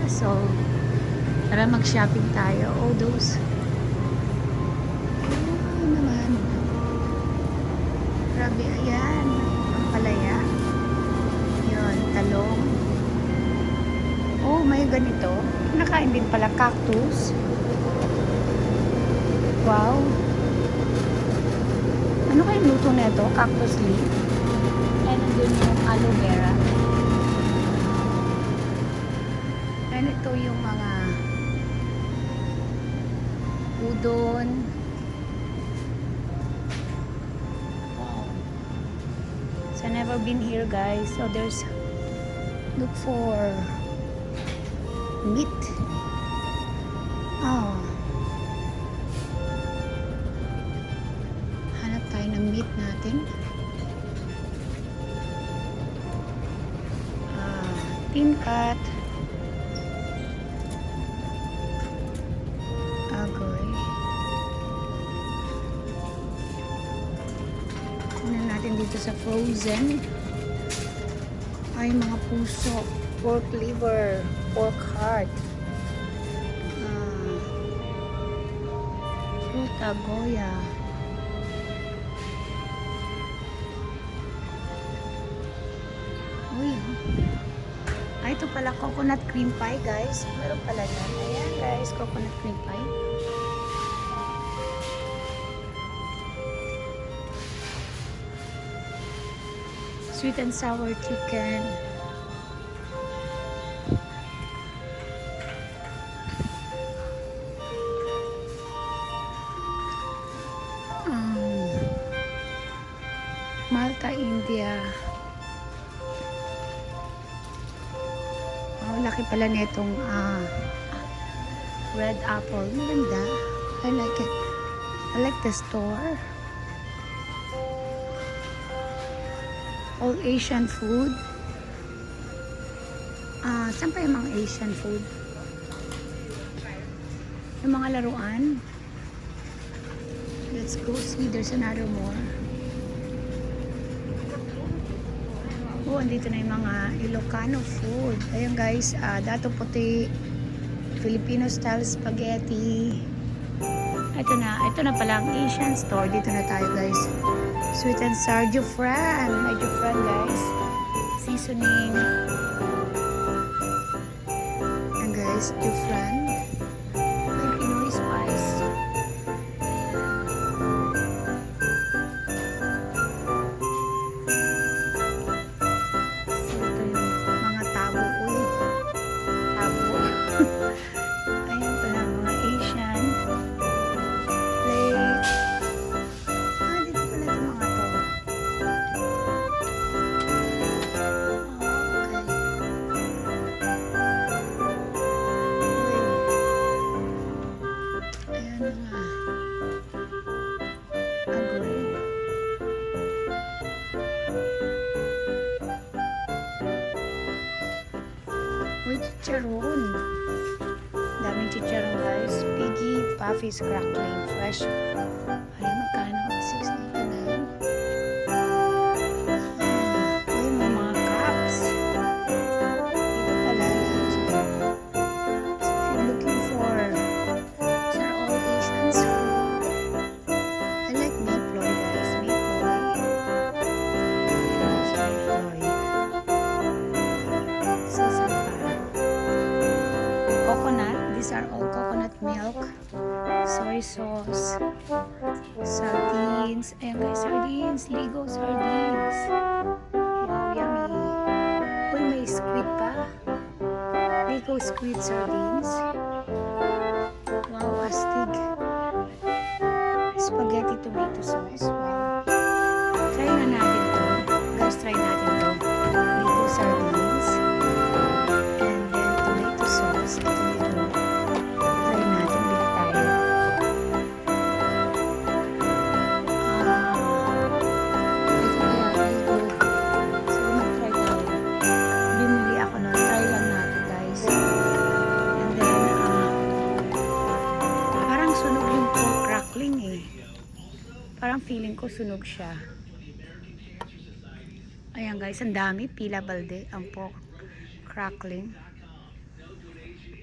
So, tara mag-shopping tayo. All those. Ano naman? Grabe, ayan. Ang palaya. Yun, talong. Oh, may ganito. Nakain din pala cactus. Wow. Ano kayong luto na ito? Cactus leaf. And nandun yung aloe vera. And ito yung mga udon. Wow. So, I've never been here, guys. So, look for meat. Oh. Hanap tayo ng meat natin. Tingkat. Agoy. Kunin natin dito sa frozen. Ay, mga puso. Pork liver. Pork heart. Fruta goya. Uy, ay, ito pala coconut cream pie, guys. Meron pala yan. Ayan, guys, coconut cream pie. Sweet and sour chicken. Malta, India. Oh, laki pala nitong red apple. Maganda. I like it. I like the store. All Asian food. Saan pa yung mga Asian food? Yung mga laruan. Let's go see. There's another more. Oh, andito na yung mga Ilocano food. Ayan guys, dato puti, Filipino style spaghetti. Ito na pala ang Asian store. Dito na tayo guys. Sweet and sour Jufran. May Jufran guys. Seasoning. Ayan guys, Jufran. May Pinoy spice. Ayan pala mga Asian plate. Dito pala ito mga to. Okay. Ayan mga agoy. Uy, chicharon. Daming chicharon guys. Piggy, Puffy's crackling, fresh. Ay, magkano? $6.99. Uy, may mga cups. Dito pala. So, if you're looking for, these are all Asians food. I like Mayploy guys. Mayploy. Yes, Mayploy. Coconut. These are all coconut milk, soy sauce, sardines. Ayan guys, sardines. Ligo sardines. Wow, yummy. Uy, may squid pa. Ligo squid sardines. Wow, astig. Spaghetti tomato sauce. Wow. Try na natin to. Guys, try natin to. Ligo sardines. And then tomato sauce. Ito nito. Try natin. Bili tayo. Ito kaya ligo. So, mag-try tayo. Bumili ako nun. Try lang natin, guys. And then, parang sunog yung pork crackling eh. Parang feeling ko sunog siya. Ayan guys, ang dami. Pila balde ang pork crackling.